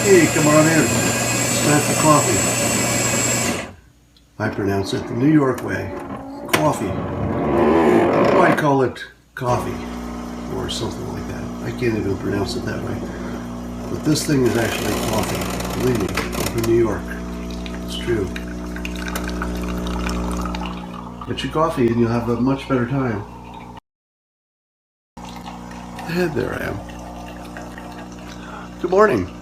Hey, come on in. It's time for coffee. I pronounce it the New York way. Coffee. You might call it coffee or something like that. I can't even pronounce it that way. But this thing is actually coffee. Believe me, I'm from New York. It's true. Get your coffee and you'll have a much better time. And there I am. Good morning.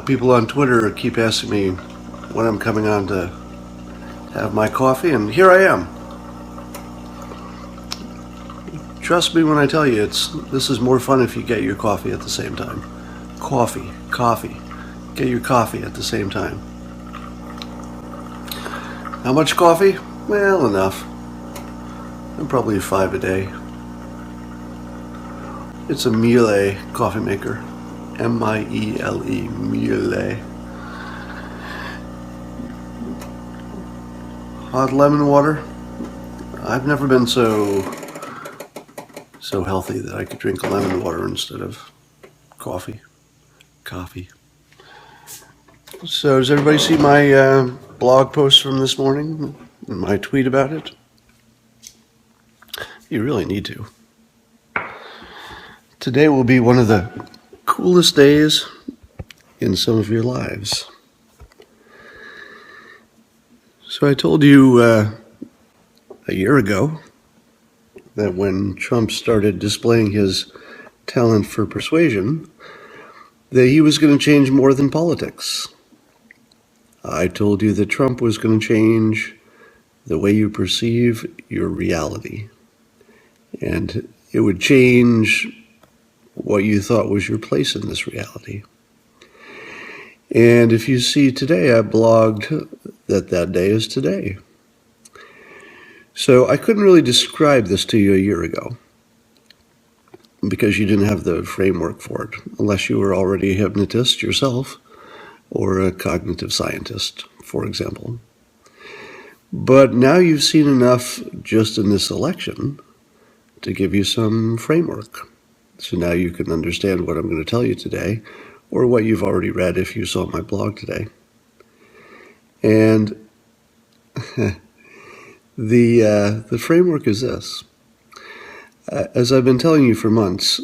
People on Twitter keep asking me when I'm coming on to have my coffee, and here I am. Trust me when I tell you, this is more fun if you get your coffee at the same time. Coffee. Get your coffee at the same time. How much coffee? Well, enough. And probably 5 a day. It's a Miele coffee maker. M-I-E-L-E, Miele. Hot lemon water. I've never been so healthy that I could drink lemon water instead of coffee. So does everybody see my blog post from this morning and my tweet about it? You really need to. Today will be one of the coolest days in some of your lives. So I told you a year ago that when Trump started displaying his talent for persuasion, that he was going to change more than politics. I told you that Trump was going to change the way you perceive your reality, and it would change what you thought was your place in this reality. And if you see today, I blogged that day is today. So I couldn't really describe this to you a year ago because you didn't have the framework for it, unless you were already a hypnotist yourself or a cognitive scientist, for example. But now you've seen enough just in this election to give you some framework. So now you can understand what I'm going to tell you today, or what you've already read if you saw my blog today. And the framework is this. As I've been telling you for months,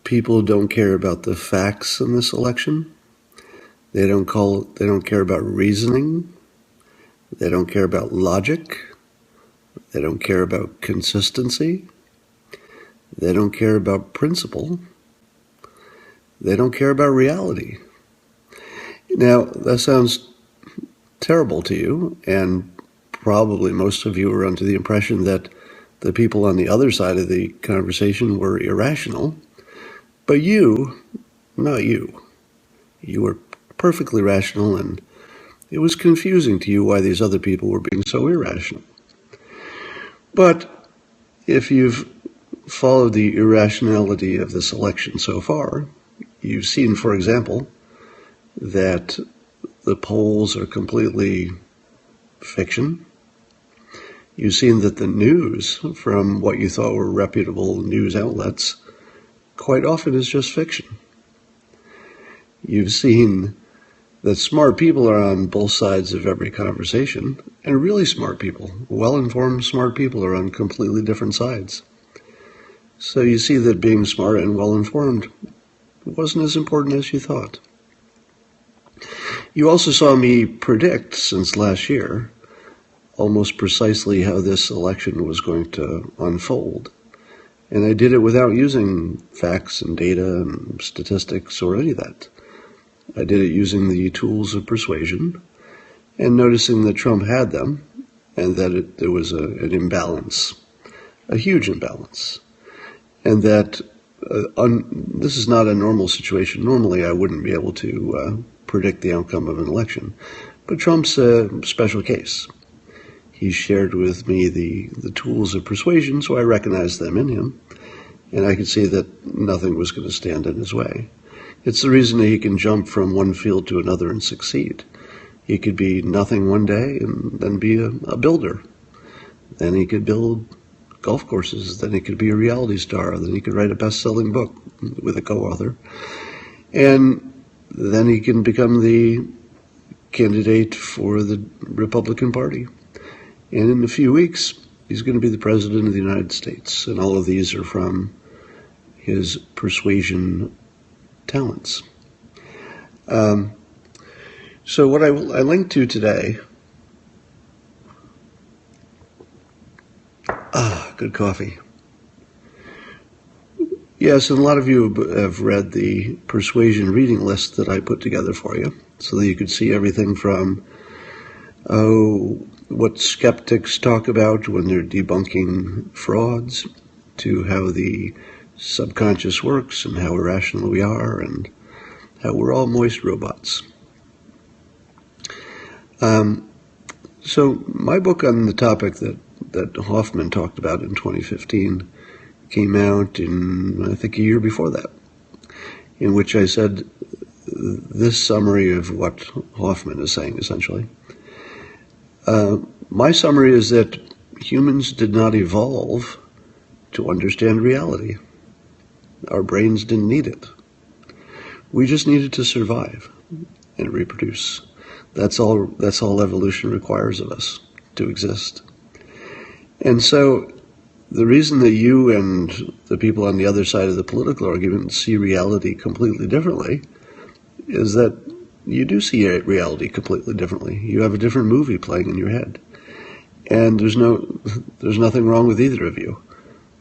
people don't care about the facts in this election. They don't care about reasoning. They don't care about logic. They don't care about consistency. They don't care about principle. They don't care about reality. Now, that sounds terrible to you, and probably most of you are under the impression that the people on the other side of the conversation were irrational. But not you. You were perfectly rational, and it was confusing to you why these other people were being so irrational. But if you've followed the irrationality of this election so far, you've seen, for example, that the polls are completely fiction. You've seen that the news from what you thought were reputable news outlets quite often is just fiction. You've seen that smart people are on both sides of every conversation, and really smart people, well-informed smart people, are on completely different sides. So you see that being smart and well-informed wasn't as important as you thought. You also saw me predict since last year almost precisely how this election was going to unfold. And I did it without using facts and data and statistics or any of that. I did it using the tools of persuasion and noticing that Trump had them and that there was an imbalance, a huge imbalance. And that this is not a normal situation. Normally, I wouldn't be able to predict the outcome of an election. But Trump's a special case. He shared with me the tools of persuasion, so I recognized them in him. And I could see that nothing was going to stand in his way. It's the reason that he can jump from one field to another and succeed. He could be nothing one day and then be a builder. Then he could build golf courses, then he could be a reality star, then he could write a best-selling book with a co-author, and then he can become the candidate for the Republican Party. And in a few weeks, he's going to be the president of the United States. And all of these are from his persuasion talents. So what I linked to today, good coffee. Yes, and a lot of you have read the persuasion reading list that I put together for you, so that you could see everything from, what skeptics talk about when they're debunking frauds, to how the subconscious works and how irrational we are and how we're all moist robots. So my book on the topic that Hoffman talked about in 2015 came out in, I think, a year before that, in which I said this summary of what Hoffman is saying, essentially. My summary is that humans did not evolve to understand reality. Our brains didn't need it. We just needed to survive and reproduce. That's all evolution requires of us, to exist. And so the reason that you and the people on the other side of the political argument see reality completely differently is that you do see reality completely differently. You have a different movie playing in your head. And there's nothing wrong with either of you.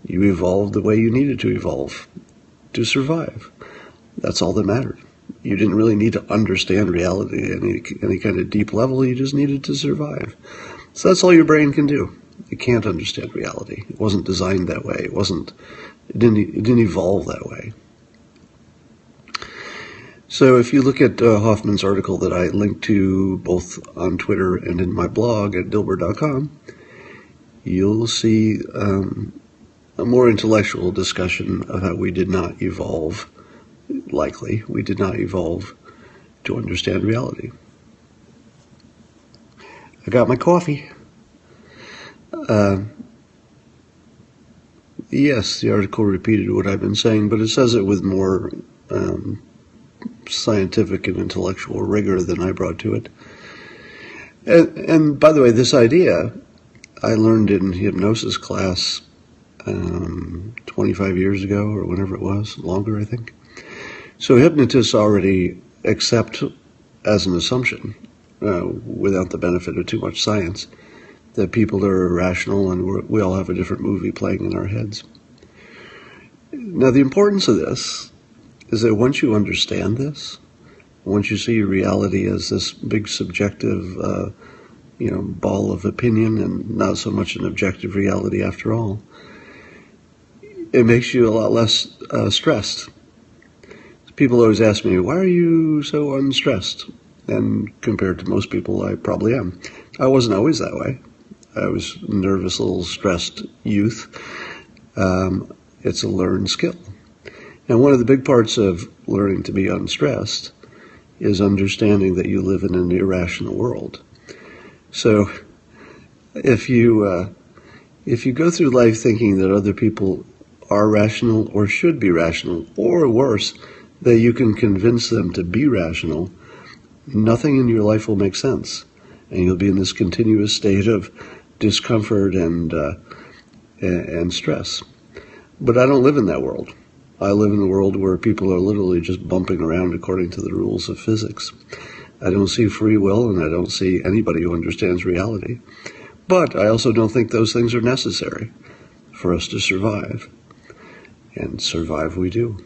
You evolved the way you needed to evolve to survive. That's all that mattered. You didn't really need to understand reality at any kind of deep level. You just needed to survive. So that's all your brain can do. It can't understand reality. It wasn't designed that way. It didn't evolve that way. So if you look at Hoffman's article that I linked to both on Twitter and in my blog at dilbert.com, you'll see a more intellectual discussion of how we did not evolve. Likely, we did not evolve to understand reality. I got my coffee. Yes, the article repeated what I've been saying, but it says it with more scientific and intellectual rigor than I brought to it. And by the way, this idea I learned in hypnosis class 25 years ago, or whenever it was, longer, I think. So hypnotists already accept as an assumption, without the benefit of too much science, that people are irrational and we all have a different movie playing in our heads. Now, the importance of this is that once you understand this, once you see reality as this big subjective, ball of opinion and not so much an objective reality after all, it makes you a lot less stressed. People always ask me, why are you so unstressed? And compared to most people, I probably am. I wasn't always that way. I was a nervous, little stressed youth. It's a learned skill. And one of the big parts of learning to be unstressed is understanding that you live in an irrational world. So if you go through life thinking that other people are rational or should be rational, or worse, that you can convince them to be rational, nothing in your life will make sense. And you'll be in this continuous state of discomfort and stress. But I don't live in that world. I live in a world where people are literally just bumping around according to the rules of physics. I don't see free will, and I don't see anybody who understands reality. But I also don't think those things are necessary for us to survive. And survive we do.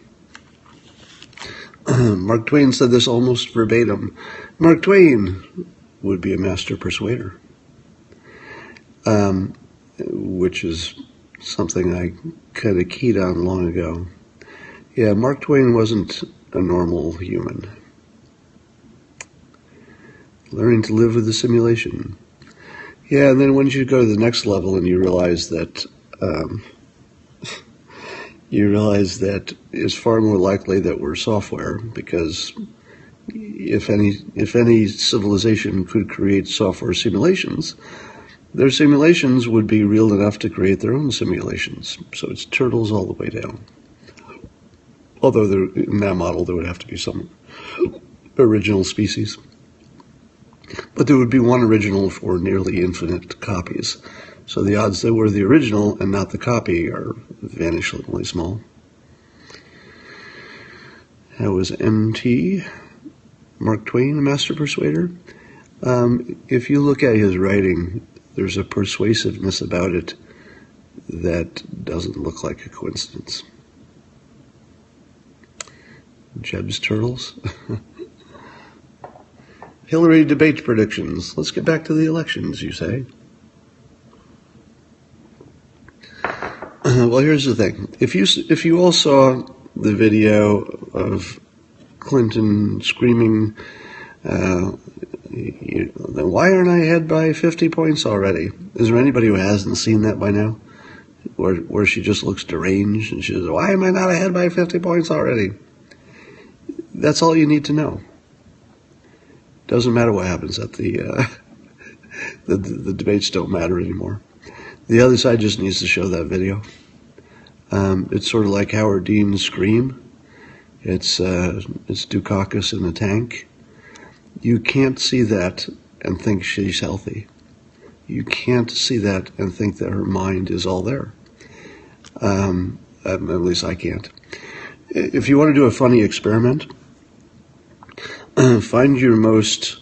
Mark Twain said this almost verbatim. Mark Twain would be a master persuader, which is something I kind of keyed on long ago. Yeah, Mark Twain wasn't a normal human. Learning to live with the simulation. Yeah, and then once you go to the next level and you realize that it's far more likely that we're software, because if any civilization could create software simulations, Their simulations would be real enough to create their own simulations. So it's turtles all the way down. Although in that model, there would have to be some original species. But there would be one original for nearly infinite copies. So the odds they were the original and not the copy are vanishingly small. That was MT, Mark Twain, a master persuader. If you look at his writing, there's a persuasiveness about it that doesn't look like a coincidence. Jeb's turtles. Hillary debate predictions. Let's get back to the elections, you say. Well, here's the thing. If you all saw the video of Clinton screaming, why aren't I ahead by 50 points already? Is there anybody who hasn't seen that by now? Where she just looks deranged and she says, why am I not ahead by 50 points already? That's all you need to know. Doesn't matter what happens at the debates don't matter anymore. The other side just needs to show that video. It's sort of like Howard Dean's Scream. It's Dukakis in a tank. You can't see that and think she's healthy. You can't see that and think that her mind is all there. At least I can't. If you want to do a funny experiment, find your most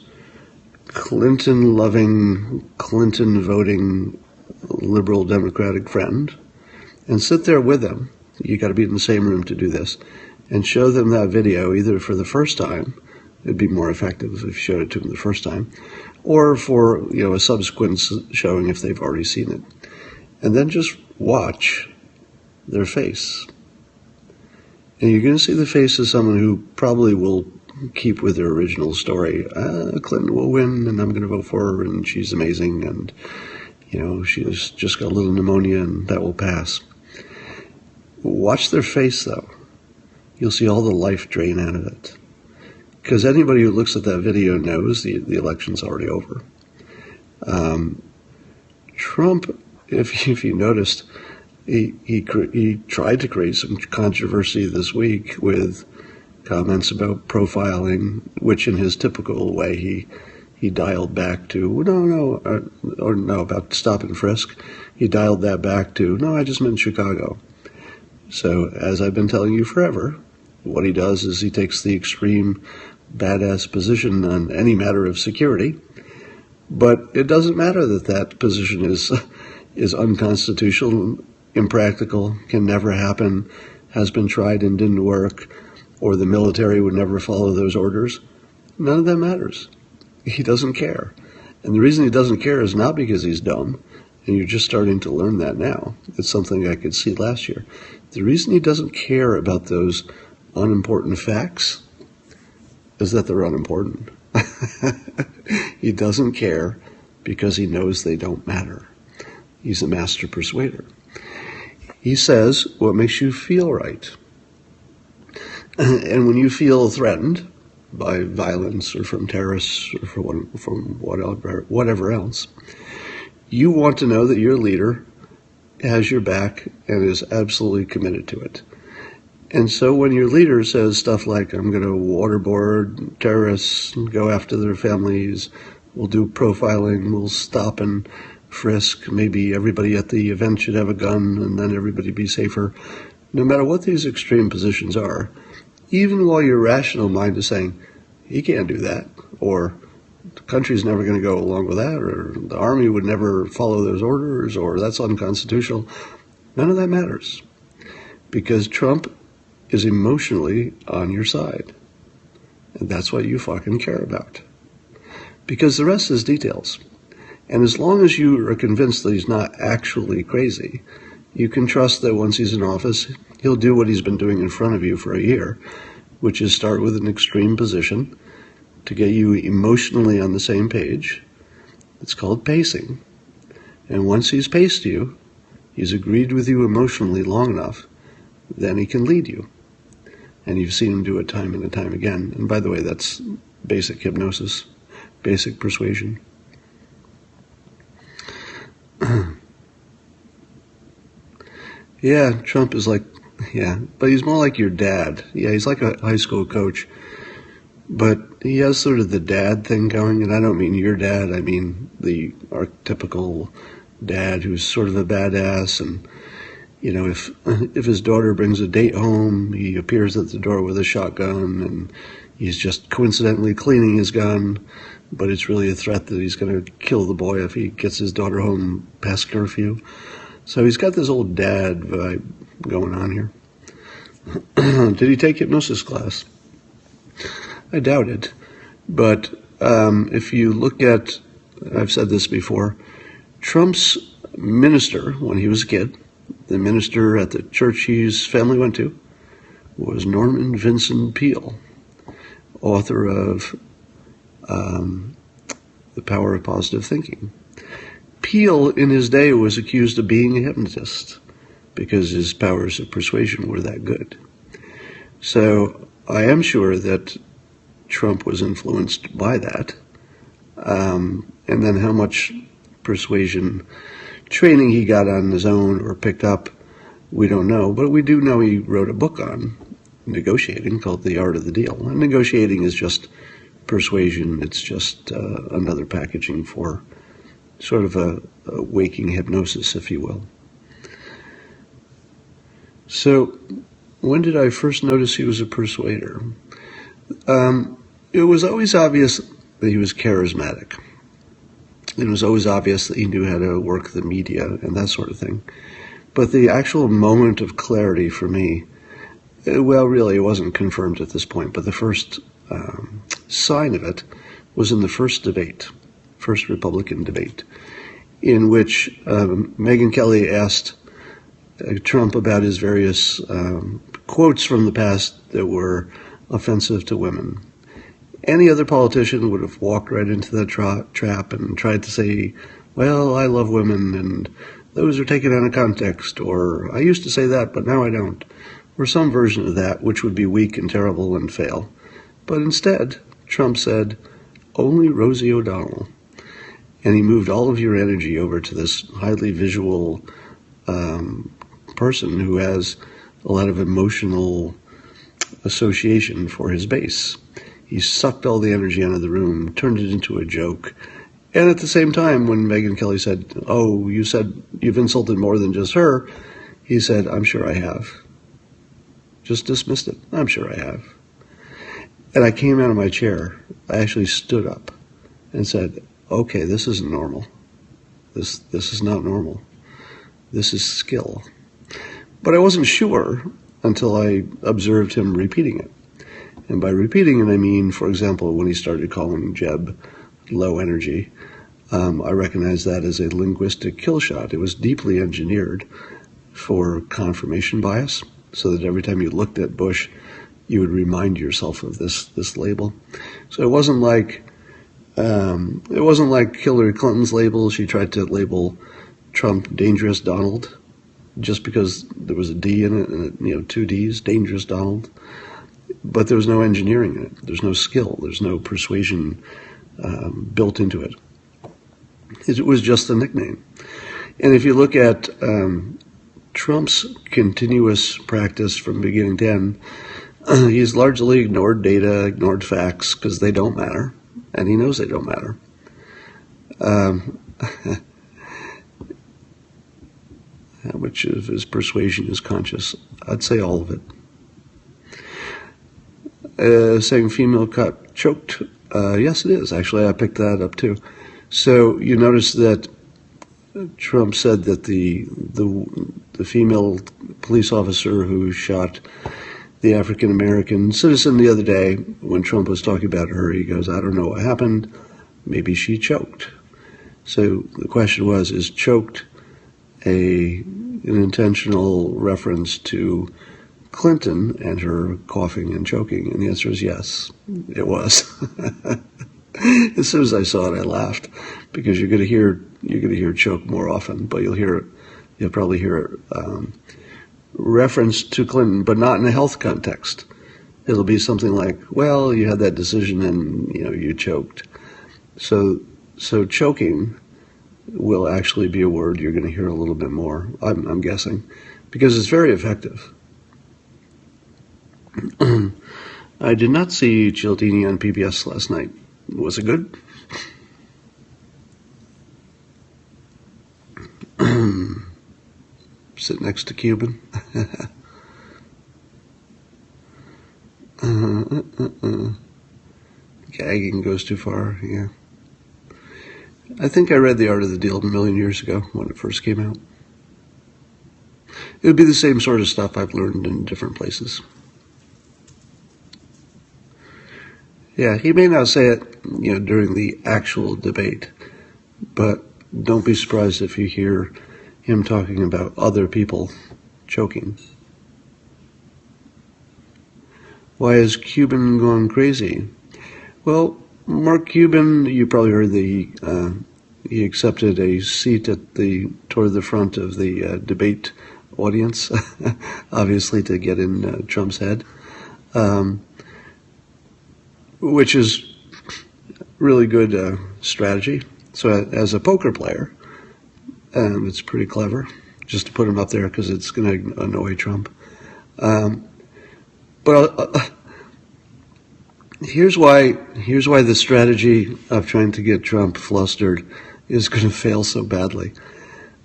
Clinton-loving, Clinton-voting liberal Democratic friend and sit there with them. You got to be in the same room to do this, and show them that video either for the first time. It'd be more effective if you showed it to them the first time, or for a subsequent showing if they've already seen it, and then just watch their face. And you're going to see the face of someone who probably will keep with their original story. Clinton will win, and I'm going to vote for her, and she's amazing, and she's just got a little pneumonia, and that will pass. Watch their face, though. You'll see all the life drain out of it. Because anybody who looks at that video knows the election's already over. Trump, if you noticed, he tried to create some controversy this week with comments about profiling, which in his typical way he dialed back to, no, about stop and frisk. He dialed that back to, no, I just meant Chicago. So, as I've been telling you forever, what he does is he takes the extreme badass position on any matter of security, but it doesn't matter that position is unconstitutional, impractical, can never happen, has been tried and didn't work, or the military would never follow those orders. None of that matters. He doesn't care. And the reason he doesn't care is not because he's dumb, and you're just starting to learn that now. It's something I could see last year. The reason he doesn't care about those unimportant facts is that they're unimportant. He doesn't care because he knows they don't matter. He's a master persuader. He says what makes you feel right. And when you feel threatened by violence or from terrorists or from whatever else, you want to know that your leader has your back and is absolutely committed to it. And so when your leader says stuff like, I'm going to waterboard terrorists and go after their families, we'll do profiling, we'll stop and frisk, maybe everybody at the event should have a gun and then everybody be safer. No matter what these extreme positions are, even while your rational mind is saying, he can't do that, or the country's never going to go along with that, or the army would never follow those orders, or that's unconstitutional, none of that matters. Because Trump is emotionally on your side. And that's what you fucking care about. Because the rest is details. And as long as you are convinced that he's not actually crazy, you can trust that once he's in office, he'll do what he's been doing in front of you for a year, which is start with an extreme position to get you emotionally on the same page. It's called pacing. And once he's paced you, he's agreed with you emotionally long enough, then he can lead you. And you've seen him do it time and time again. And by the way, that's basic hypnosis, basic persuasion. Yeah, Trump is like, yeah, but he's more like your dad. Yeah, he's like a high school coach, but he has sort of the dad thing going, and I don't mean your dad, I mean the archetypical dad who's sort of a badass, and if his daughter brings a date home, he appears at the door with a shotgun, and he's just coincidentally cleaning his gun, but it's really a threat that he's going to kill the boy if he gets his daughter home past curfew. So he's got this old dad vibe going on here. Did he take hypnosis class? I doubt it. But if you look at, I've said this before, Trump's minister, when he was a kid, the minister at the church his family went to, was Norman Vincent Peale, author of The Power of Positive Thinking. Peale, in his day, was accused of being a hypnotist because his powers of persuasion were that good. So I am sure that Trump was influenced by that. And then how much persuasion training he got on his own or picked up, we don't know. But we do know he wrote a book on negotiating called The Art of the Deal. And negotiating is just persuasion. It's just another packaging for sort of a waking hypnosis, if you will. So when did I first notice he was a persuader? It was always obvious that he was charismatic. It was always obvious that he knew how to work the media and that sort of thing. But the actual moment of clarity for me, well, really, it wasn't confirmed at this point, but the first sign of it was in the first Republican debate, in which Megyn Kelly asked Trump about his various quotes from the past that were offensive to women. Any other politician would have walked right into that trap and tried to say, well, I love women, and those are taken out of context, or I used to say that, but now I don't, or some version of that, which would be weak and terrible and fail. But instead, Trump said, only Rosie O'Donnell. And he moved all of your energy over to this highly visual person who has a lot of emotional association for his base. He sucked all the energy out of the room, turned it into a joke. And at the same time, when Megyn Kelly said, oh, you said you've insulted more than just her, he said, I'm sure I have. Just dismissed it. I'm sure I have. And I came out of my chair. I actually stood up and said, okay, this isn't normal. This is not normal. This is skill. But I wasn't sure until I observed him repeating it. And by repeating it, I mean, for example, when he started calling Jeb low energy, I recognized that as a linguistic kill shot. It was deeply engineered for confirmation bias, so that every time you looked at Bush, you would remind yourself of this label. So it wasn't like Hillary Clinton's label. She tried to label Trump Dangerous Donald just because there was a D in it, and two Ds, Dangerous Donald. But there was no engineering in it. There's no skill. There's no persuasion built into it. It was just a nickname. And if you look at Trump's continuous practice from beginning to end, he's largely ignored data, ignored facts, because they don't matter, and he knows they don't matter. How much of his persuasion is conscious? I'd say all of it. Saying female got choked. Yes, it is. Actually, I picked that up too. So you notice that Trump said that the female police officer who shot the African-American citizen the other day, when Trump was talking about her, he goes, I don't know what happened. Maybe she choked. So the question was, is choked an intentional reference to Clinton and her coughing and choking? And the answer is yes, it was. As soon as I saw it, I laughed, because you're going to hear choke more often, but you'll probably hear it reference to Clinton, but not in a health context. It'll be something like, well, you had that decision and you choked. So choking will actually be a word you're going to hear a little bit more, I'm guessing, because it's very effective. I did not see Cialdini on PBS last night. Was it good? Sit next to Cuban. Gagging goes too far, yeah. I think I read The Art of the Deal a million years ago when it first came out. It would be the same sort of stuff I've learned in different places. Yeah, he may not say it, during the actual debate, but don't be surprised if you hear him talking about other people choking. Why is Cuban gone crazy? Well, Mark Cuban, you probably heard he accepted a seat toward the front of the debate audience, obviously to get in Trump's head, which is really good strategy. So as a poker player, it's pretty clever just to put him up there because it's going to annoy Trump. But here's why the strategy of trying to get Trump flustered is going to fail so badly.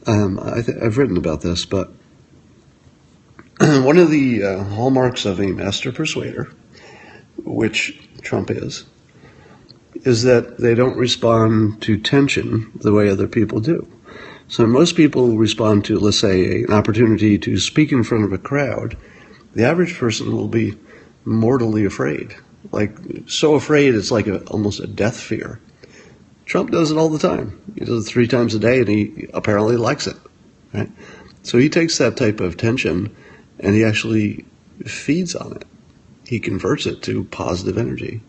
I've written about this, but one of the hallmarks of a master persuader, which Trump is that they don't respond to tension the way other people do. So most people respond to, let's say, an opportunity to speak in front of a crowd. The average person will be mortally afraid, like so afraid it's like almost a death fear. Trump does it all the time. He does it 3 times a day, and he apparently likes it. Right? So he takes that type of tension, and he actually feeds on it. He converts it to positive energy.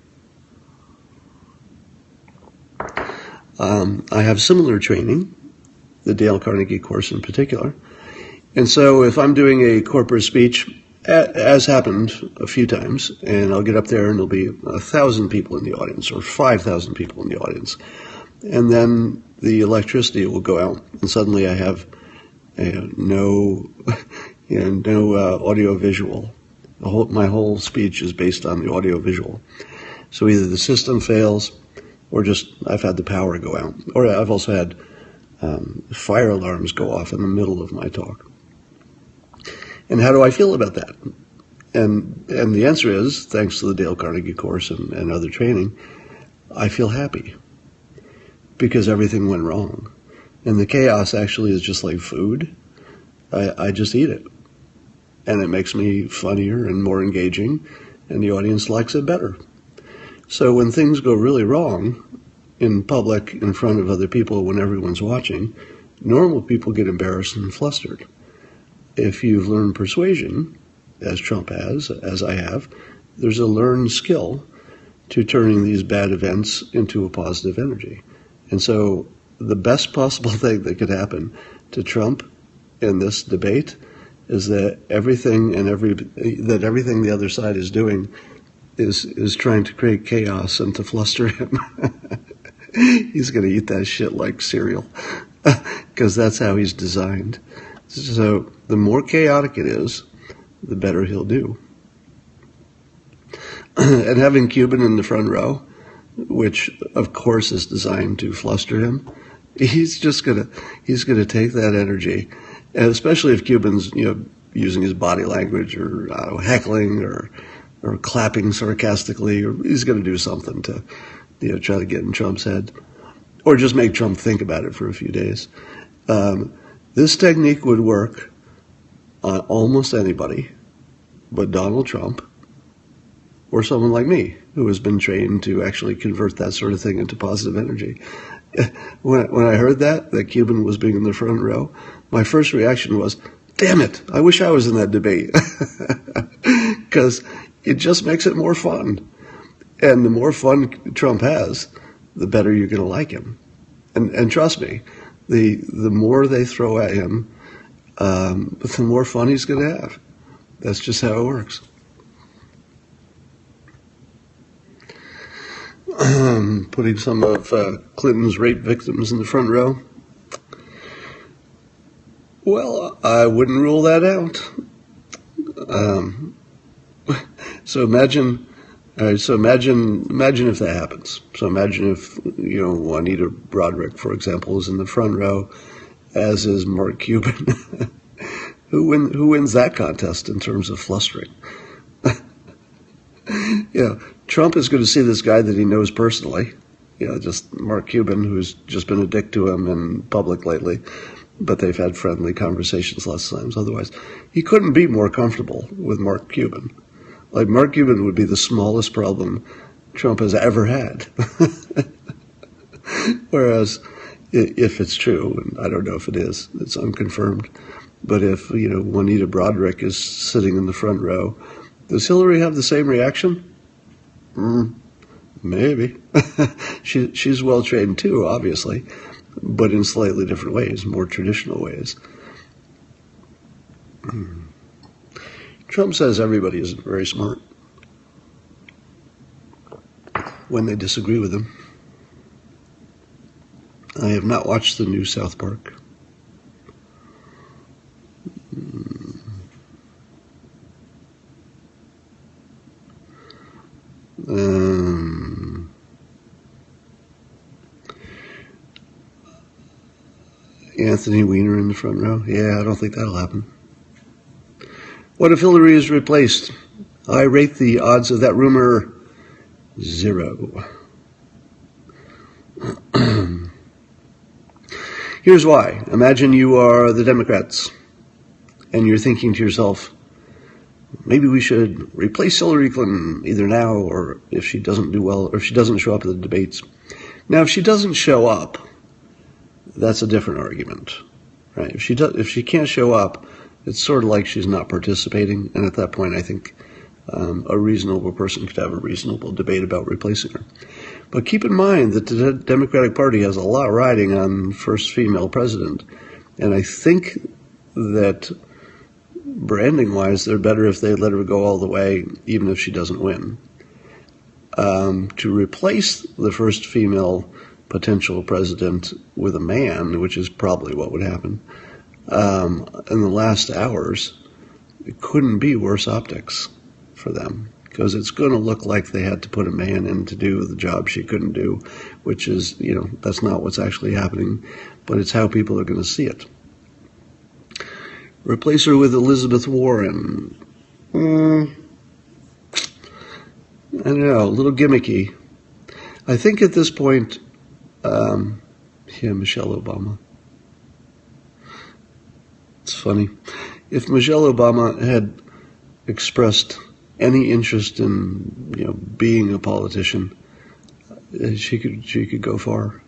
I have similar training, the Dale Carnegie course in particular. And so if I'm doing a corporate speech, as happened a few times, and I'll get up there and there'll be 1,000 people in the audience or 5,000 people in the audience. And then the electricity will go out, and suddenly I have no audio visual. My whole speech is based on the audio visual. So either the system fails, or just I've had the power go out, or I've also had fire alarms go off in the middle of my talk. And how do I feel about that? And the answer is, thanks to the Dale Carnegie course and other training, I feel happy because everything went wrong. And the chaos actually is just like food. I just eat it. And it makes me funnier and more engaging, and the audience likes it better. So when things go really wrong in public, in front of other people, when everyone's watching, normal people get embarrassed and flustered. If you've learned persuasion, as Trump has, as I have, there's a learned skill to turning these bad events into a positive energy. And so the best possible thing that could happen to Trump in this debate is that everything the other side is doing is trying to create chaos and to fluster him. He's going to eat that shit like cereal because that's how he's designed. So the more chaotic it is, the better he'll do. And having Cuban in the front row, which of course is designed to fluster him, he's gonna take that energy, and especially if Cuban's using his body language or heckling or clapping sarcastically, or he's going to do something to try to get in Trump's head, or just make Trump think about it for a few days. This technique would work on almost anybody but Donald Trump or someone like me who has been trained to actually convert that sort of thing into positive energy. When I heard that Cuban was being in the front row, my first reaction was, damn it, I wish I was in that debate. Because it just makes it more fun. And the more fun Trump has, the better you're going to like him. And trust me, the more they throw at him, the more fun he's going to have. That's just how it works. Putting some of Clinton's rape victims in the front row, Well, I wouldn't rule that out. So imagine if that happens. So imagine if, Juanita Broderick, for example, is in the front row, as is Mark Cuban. Who wins that contest in terms of flustering? Trump is going to see this guy that he knows personally, just Mark Cuban, who's just been a dick to him in public lately, but they've had friendly conversations lots of times. Otherwise, he couldn't be more comfortable with Mark Cuban. Like, Mark Cuban would be the smallest problem Trump has ever had. Whereas, if it's true, and I don't know if it is, it's unconfirmed, but if, Juanita Broderick is sitting in the front row, does Hillary have the same reaction? Maybe. She's well trained too, obviously, but in slightly different ways, more traditional ways. Trump says everybody isn't very smart when they disagree with him. I have not watched the new South Park. Anthony Weiner in the front row? Yeah, I don't think that'll happen. What if Hillary is replaced? I rate the odds of that rumor 0. Here's why. Imagine you are the Democrats, and you're thinking to yourself, maybe we should replace Hillary Clinton either now or if she doesn't do well, or if she doesn't show up at the debates. Now, if she doesn't show up, that's a different argument, right? If she can't show up, it's sort of like she's not participating, and at that point, I think a reasonable person could have a reasonable debate about replacing her. But keep in mind that the Democratic Party has a lot riding on first female president, and I think that branding-wise, they're better if they let her go all the way, even if she doesn't win. To replace the first female potential president with a man, which is probably what would happen, in the last hours, it couldn't be worse optics for them, because it's going to look like they had to put a man in to do the job she couldn't do, which is, that's not what's actually happening, but it's how people are going to see it. Replace her with Elizabeth Warren. I don't know, a little gimmicky. I think at this point, Michelle Obama. It's funny. If Michelle Obama had expressed any interest in, being a politician, she could go far.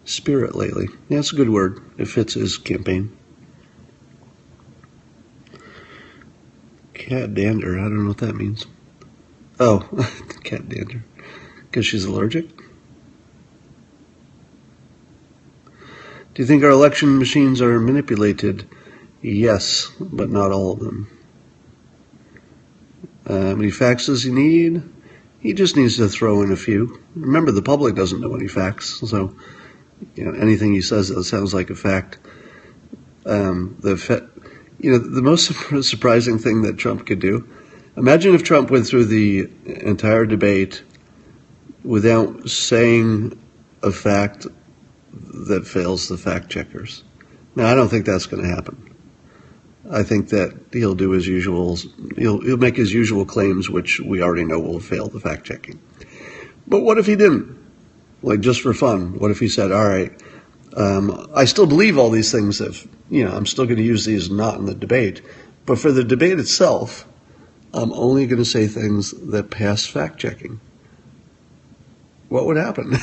Spirit lately. Yeah, it's a good word. It fits his campaign. Cat dander. I don't know what that means. Oh, cat dander. Because she's allergic? Do you think our election machines are manipulated? Yes, but not all of them. How many facts does he need? He just needs to throw in a few. Remember, the public doesn't know any facts, so anything he says that sounds like a fact. The most surprising thing that Trump could do. Imagine if Trump went through the entire debate without saying a fact that fails the fact checkers. Now, I don't think that's going to happen. I think that he'll do his usual. He'll make his usual claims, which we already know will fail the fact checking. But what if he didn't? Like, just for fun, what if he said, all right, I still believe all these things if, I'm still going to use these not in the debate, but for the debate itself, I'm only going to say things that pass fact checking. What would happen?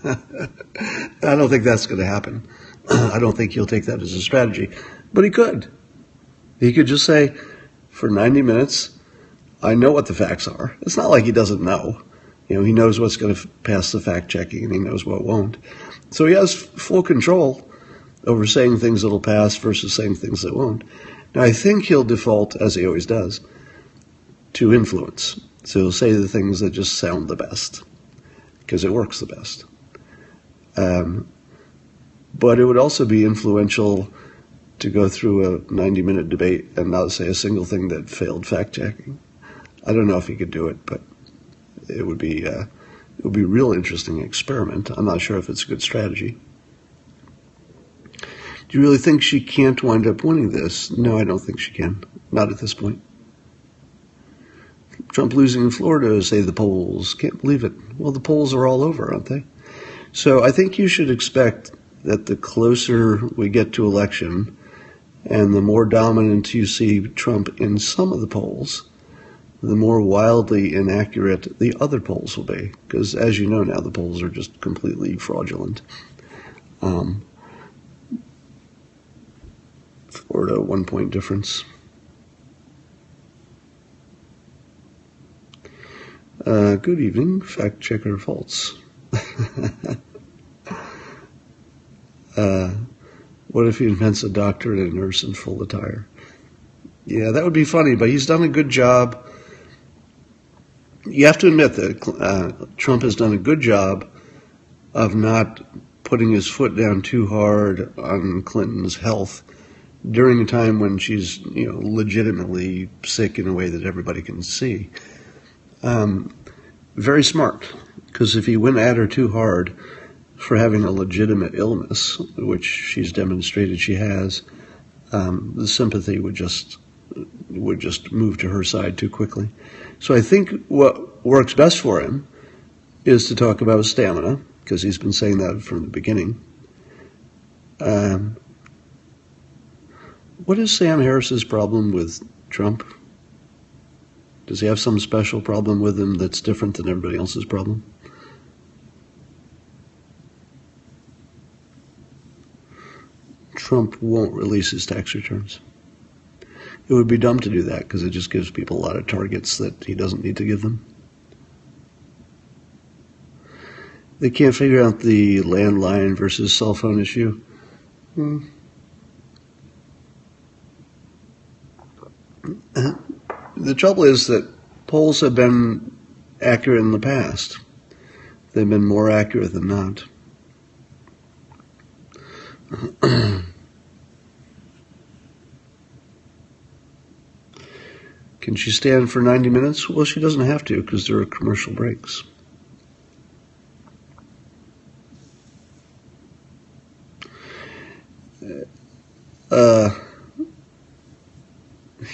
I don't think that's going to happen. I don't think he'll take that as a strategy, but he could. He could just say, for 90 minutes, I know what the facts are. It's not like he doesn't know. He knows what's going to pass the fact checking and he knows what won't. So he has full control over saying things that'll pass versus saying things that won't. Now, I think he'll default, as he always does, to influence. So he'll say the things that just sound the best, because it works the best. But it would also be influential to go through a 90-minute debate and not say a single thing that failed fact-checking. I don't know if he could do it, but it would be a real interesting experiment. I'm not sure if it's a good strategy. Do you really think she can't wind up winning this? No, I don't think she can. Not at this point. Trump losing in Florida, say the polls. Can't believe it. Well, the polls are all over, aren't they? So I think you should expect that the closer we get to election and the more dominant you see Trump in some of the polls, the more wildly inaccurate the other polls will be. Because as you know now, the polls are just completely fraudulent. Florida, 1-point difference. Good evening, fact checker false. What if he invents a doctor and a nurse in full attire? Yeah, that would be funny, but he's done a good job. You have to admit that Trump has done a good job of not putting his foot down too hard on Clinton's health during a time when she's, legitimately sick in a way that everybody can see. Very smart, because if he went at her too hard for having a legitimate illness, which she's demonstrated she has, the sympathy would just move to her side too quickly. So I think what works best for him is to talk about stamina, because he's been saying that from the beginning. What is Sam Harris's problem with Trump? Does he have some special problem with him that's different than everybody else's problem? Trump won't release his tax returns. It would be dumb to do that because it just gives people a lot of targets that he doesn't need to give them. They can't figure out the landline versus cell phone issue. The trouble is that polls have been accurate in the past. They've been more accurate than not. Can she stand for 90 minutes? Well, she doesn't have to because there are commercial breaks.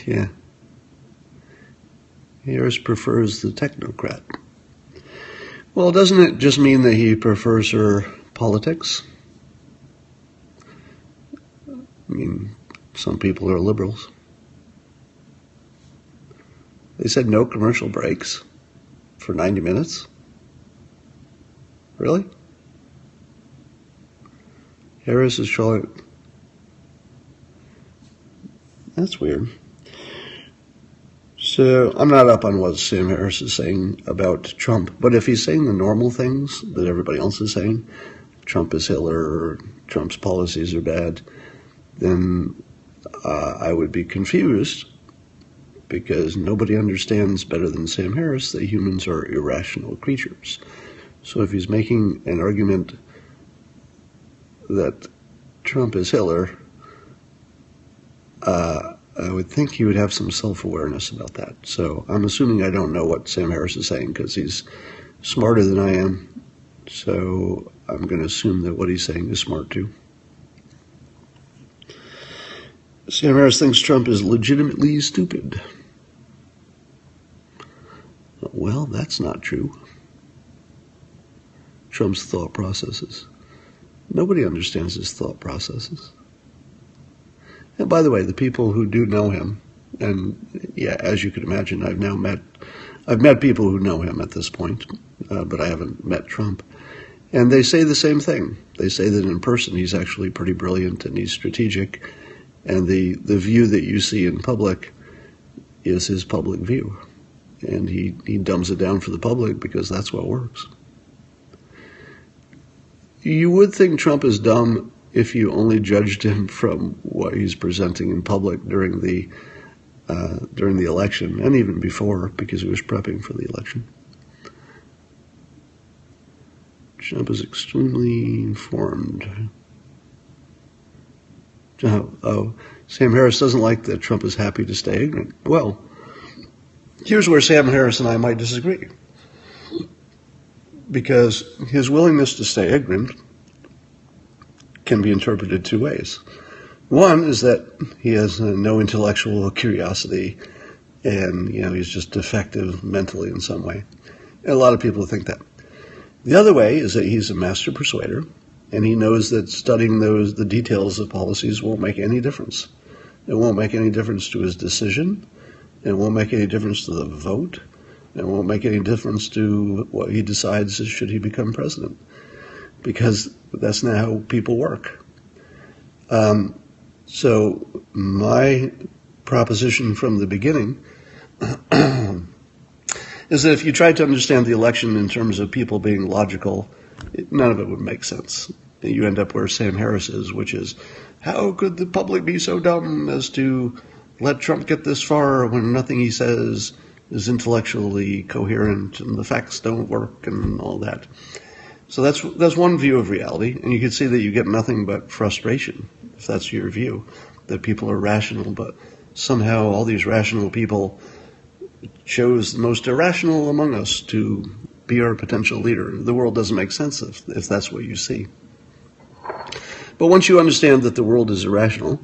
Yeah. Harris prefers the technocrat. Well, doesn't it just mean that he prefers her politics? I mean, some people are liberals. They said no commercial breaks for 90 minutes? Really? Harris is showing. That's weird. So I'm not up on what Sam Harris is saying about Trump, but if he's saying the normal things that everybody else is saying, Trump is Hitler or Trump's policies are bad, then I would be confused because nobody understands better than Sam Harris that humans are irrational creatures. So if he's making an argument that Trump is Hitler, I would think he would have some self-awareness about that. So I'm assuming I don't know what Sam Harris is saying because he's smarter than I am. So I'm going to assume that what he's saying is smart too. Sam Harris thinks Trump is legitimately stupid. Well, that's not true. Trump's thought processes. Nobody understands his thought processes. And by the way, the people who do know him, and yeah, as you can imagine, I've met people who know him at this point, but I haven't met Trump. And they say the same thing. They say that in person he's actually pretty brilliant and he's strategic, and the view that you see in public is his public view. And he dumbs it down for the public because that's what works. You would think Trump is dumb if you only judged him from what he's presenting in public during the election, and even before, because he was prepping for the election. Trump is extremely informed. Oh, Sam Harris doesn't like that Trump is happy to stay ignorant. Well, here's where Sam Harris and I might disagree. Because his willingness to stay ignorant can be interpreted two ways. One is that he has no intellectual curiosity and, he's just defective mentally in some way. And a lot of people think that. The other way is that he's a master persuader, and he knows that studying the details of policies won't make any difference. It won't make any difference to his decision. It won't make any difference to the vote. It won't make any difference to what he decides should he become president, because that's not how people work. So my proposition from the beginning is that if you tried to understand the election in terms of people being logical, none of it would make sense. You end up where Sam Harris is, which is, how could the public be so dumb as to let Trump get this far when nothing he says is intellectually coherent and the facts don't work and all that. So that's one view of reality, and you can see that you get nothing but frustration if that's your view, that people are rational, but somehow all these rational people chose the most irrational among us to be our potential leader. The world doesn't make sense if that's what you see. But once you understand that the world is irrational,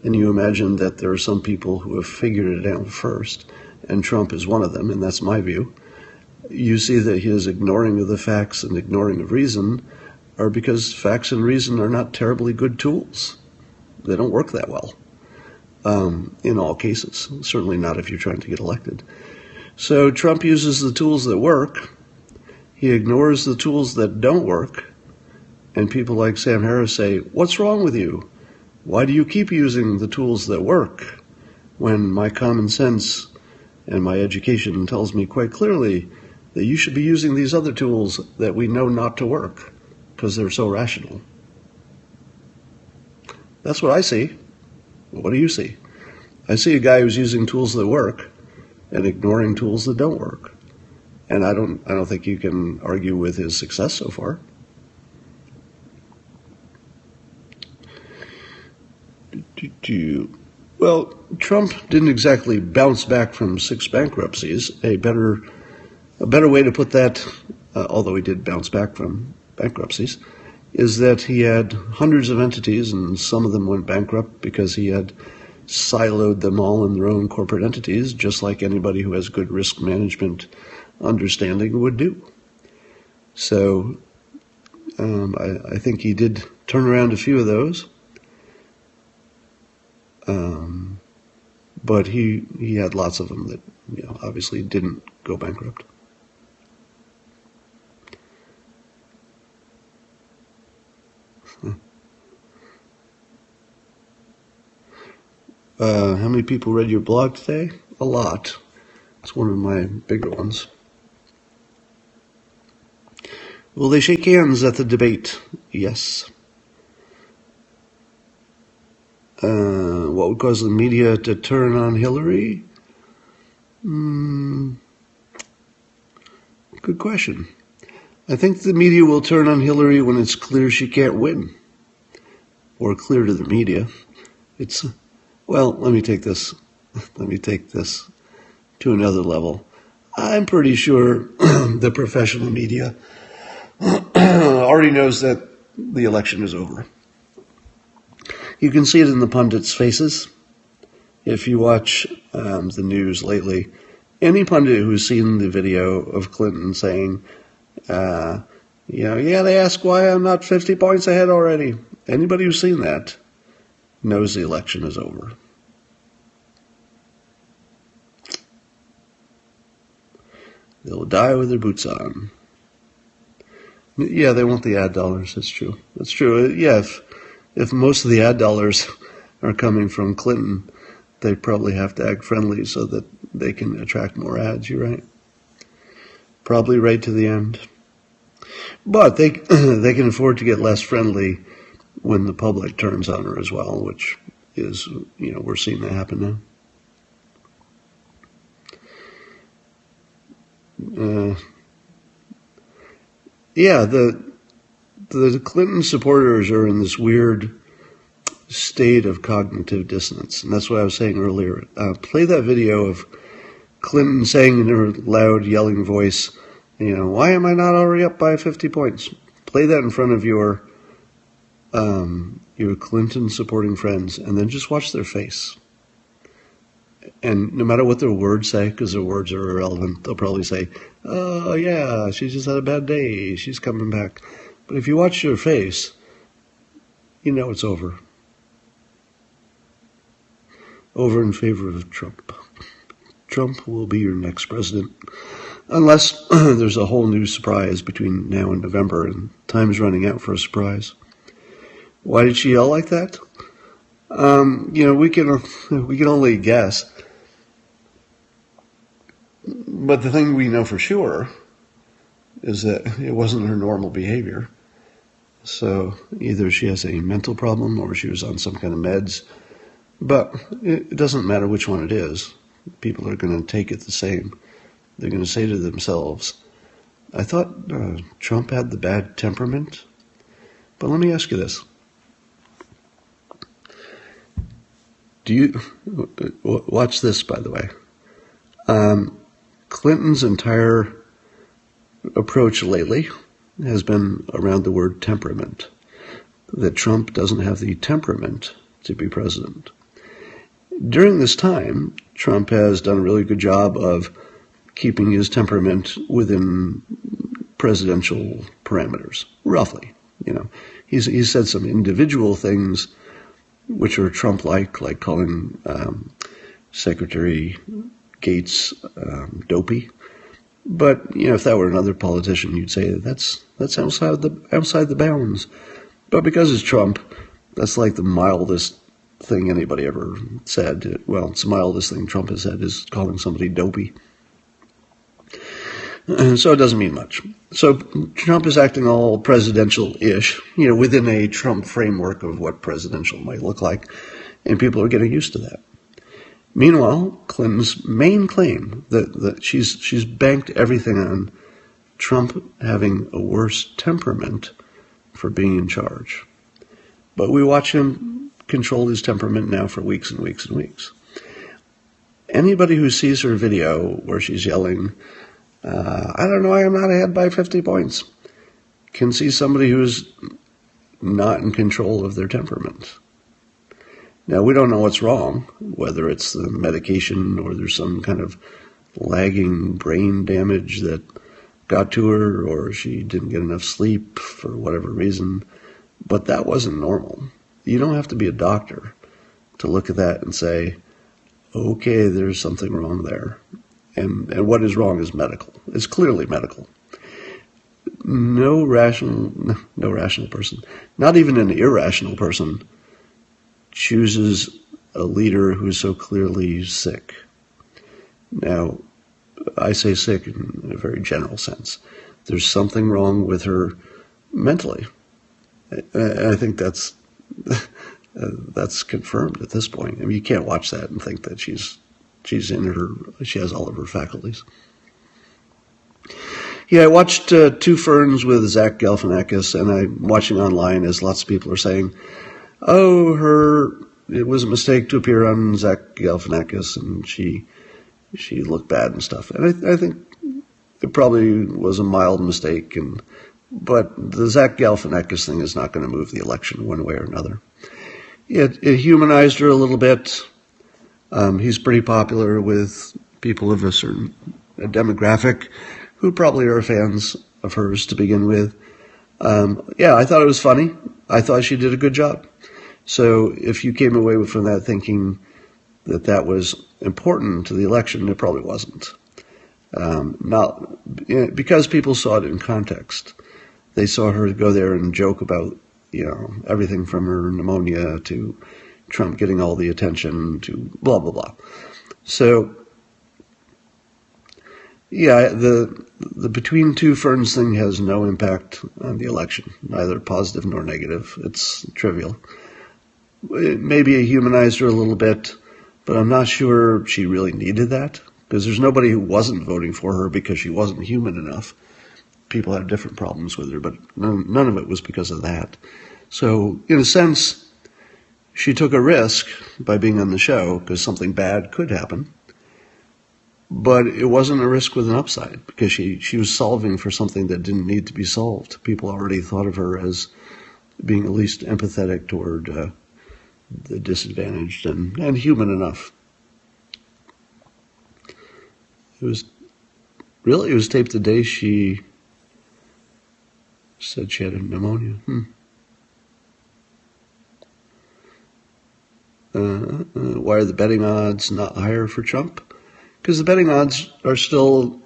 and you imagine that there are some people who have figured it out first, and Trump is one of them, and that's my view, you see that his ignoring of the facts and ignoring of reason are because facts and reason are not terribly good tools. They don't work that well in all cases, certainly not if you're trying to get elected. So Trump uses the tools that work, he ignores the tools that don't work, and people like Sam Harris say, what's wrong with you? Why do you keep using the tools that work when my common sense and my education tells me quite clearly that you should be using these other tools that we know not to work because they're so rational? That's what I see. What do you see? I see a guy who's using tools that work and ignoring tools that don't work. And I don't think you can argue with his success so far. Well, Trump didn't exactly bounce back from 6 bankruptcies. A better way to put that, although he did bounce back from bankruptcies, is that he had hundreds of entities and some of them went bankrupt because he had siloed them all in their own corporate entities, just like anybody who has good risk management understanding would do. So I think he did turn around a few of those. But he had lots of them that obviously didn't go bankrupt. How many people read your blog today? A lot. It's one of my bigger ones. Will they shake hands at the debate? Yes. What would cause the media to turn on Hillary? Good question. I think the media will turn on Hillary when it's clear she can't win, or clear to the media. Let me take this to another level. I'm pretty sure the professional media already knows that the election is over. You can see it in the pundits' faces. If you watch the news lately, any pundit who's seen the video of Clinton saying, they ask why I'm not 50 points ahead already. Anybody who's seen that knows the election is over. They'll die with their boots on. Yeah, they want the ad dollars. That's true. That's true. Yeah, if most of the ad dollars are coming from Clinton, they probably have to act friendly so that they can attract more ads. You're right. Probably right to the end. But they can afford to get less friendly when the public turns on her as well, which is, we're seeing that happen now. The Clinton supporters are in this weird state of cognitive dissonance. And that's what I was saying earlier. Play that video of Clinton saying in her loud, yelling voice, why am I not already up by 50 points? Play that in front of your Clinton supporting friends, and then just watch their face. And no matter what their words say, because their words are irrelevant, they'll probably say, oh yeah, she just had a bad day, she's coming back. But if you watch their face, it's over. Over in favor of Trump. Trump will be your next president. Unless there's a whole new surprise between now and November, and time's running out for a surprise. Why did she yell like that? We can only guess. But the thing we know for sure is that it wasn't her normal behavior. So either she has a mental problem or she was on some kind of meds. But it doesn't matter which one it is. People are going to take it the same. They're going to say to themselves, I thought Trump had the bad temperament. But let me ask you this. Watch this, by the way. Clinton's entire approach lately has been around the word temperament, that Trump doesn't have the temperament to be president. During this time, Trump has done a really good job of keeping his temperament within presidential parameters, roughly. He's said some individual things which are Trump-like calling Secretary Gates dopey. But if that were another politician, you'd say that's outside the bounds. But because it's Trump, that's like the mildest thing anybody ever said. Well, it's the mildest thing Trump has said is calling somebody dopey. So it doesn't mean much. So Trump is acting all presidential-ish, within a Trump framework of what presidential might look like, and people are getting used to that. Meanwhile, Clinton's main claim that she's banked everything on Trump having a worse temperament for being in charge. But we watch him control his temperament now for weeks and weeks and weeks. Anybody who sees her video where she's yelling, I don't know, I am not ahead by 50 points, can see somebody who's not in control of their temperament. Now, we don't know what's wrong, whether it's the medication or there's some kind of lagging brain damage that got to her or she didn't get enough sleep for whatever reason, but that wasn't normal. You don't have to be a doctor to look at that and say, okay, there's something wrong there. And what is wrong is medical. It's clearly medical. No rational person, not even an irrational person, chooses a leader who's so clearly sick. Now, I say sick in a very general sense. There's something wrong with her mentally. I think that's confirmed at this point. I mean, you can't watch that and think that she has all of her faculties. Yeah, I watched Two Ferns with Zach Galifianakis, and I'm watching online as lots of people are saying, it was a mistake to appear on Zach Galifianakis, and she looked bad and stuff. And I think it probably was a mild mistake, but the Zach Galifianakis thing is not going to move the election one way or another. It humanized her a little bit. He's pretty popular with people of a certain demographic who probably are fans of hers to begin with. I thought it was funny. I thought she did a good job. So if you came away from that thinking that was important to the election, it probably wasn't. Because people saw it in context. They saw her go there and joke about, everything from her pneumonia to Trump getting all the attention to blah, blah, blah. So, the Between Two Ferns thing has no impact on the election, neither positive nor negative. It's trivial. Maybe it humanized her a little bit, but I'm not sure she really needed that, because there's nobody who wasn't voting for her because she wasn't human enough. People had different problems with her, but none of it was because of that. So, in a sense, She took a risk by being on the show because something bad could happen. But it wasn't a risk with an upside because she was solving for something that didn't need to be solved. People already thought of her as being at least empathetic toward the disadvantaged and human enough. It was taped the day she said she had a pneumonia. Why are the betting odds not higher for Trump? Because the betting odds are still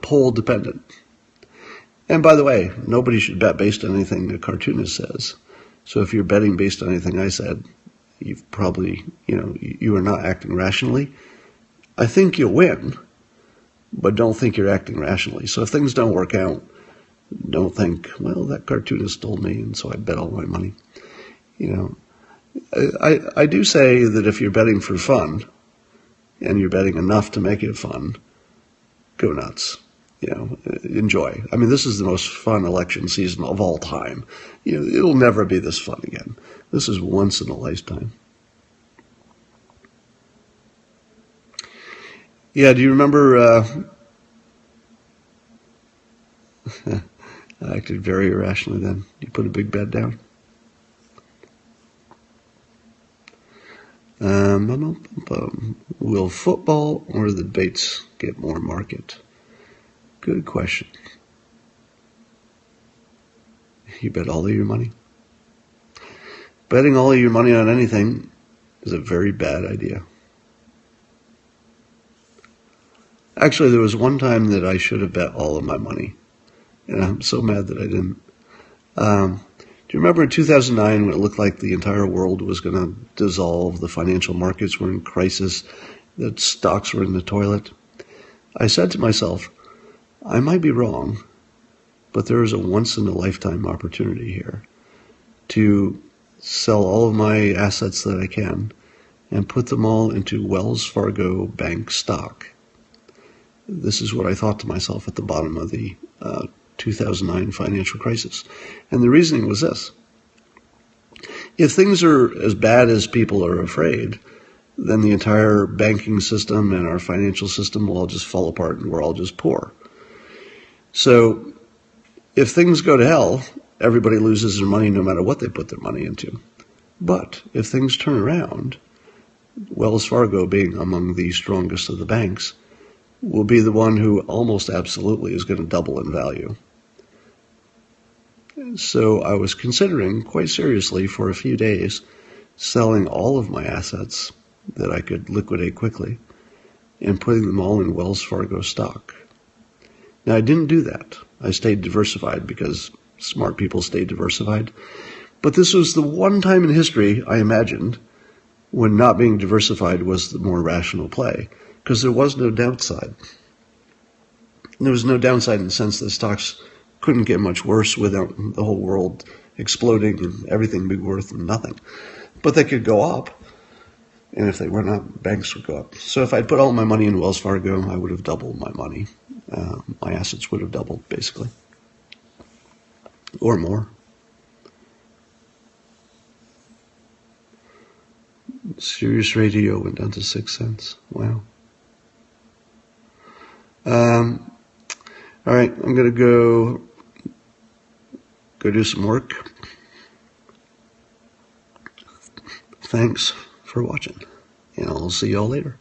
poll dependent. And by the way, nobody should bet based on anything a cartoonist says. So if you're betting based on anything I said, you've probably, you are not acting rationally. I think you'll win, but don't think you're acting rationally. So if things don't work out, don't think, well, that cartoonist told me, and so I bet all my money. I do say that if you're betting for fun, and you're betting enough to make it fun, go nuts. Enjoy. I mean, this is the most fun election season of all time. It'll never be this fun again. This is once in a lifetime. Yeah, do you remember, I acted very irrationally then. You put a big bet down. Will football or the debates get more market? Good question. You bet all of your money? Betting all of your money on anything is a very bad idea. Actually, there was one time that I should have bet all of my money, and I'm so mad that I didn't. Do you remember in 2009 when it looked like the entire world was going to dissolve, the financial markets were in crisis, that stocks were in the toilet? I said to myself, I might be wrong, but there is a once-in-a-lifetime opportunity here to sell all of my assets that I can and put them all into Wells Fargo Bank stock. This is what I thought to myself at the bottom of the 2009 financial crisis. And the reasoning was this. If things are as bad as people are afraid, then the entire banking system and our financial system will all just fall apart and we're all just poor. So if things go to hell, everybody loses their money no matter what they put their money into. But if things turn around, Wells Fargo being among the strongest of the banks, will be the one who almost absolutely is going to double in value. So I was considering quite seriously for a few days selling all of my assets that I could liquidate quickly and putting them all in Wells Fargo stock. Now, I didn't do that. I stayed diversified because smart people stay diversified. But this was the one time in history, I imagined, when not being diversified was the more rational play, because there was no downside. There was no downside in the sense that stocks couldn't get much worse without the whole world exploding and everything being worth nothing. But they could go up, and if they were not, banks would go up. So if I'd put all my money in Wells Fargo, I would have doubled my money. My assets would have doubled, basically. Or more. Sirius Radio went down to 6 cents. Wow. All right, I'm going to go do some work. Thanks for watching, and I'll see y'all later.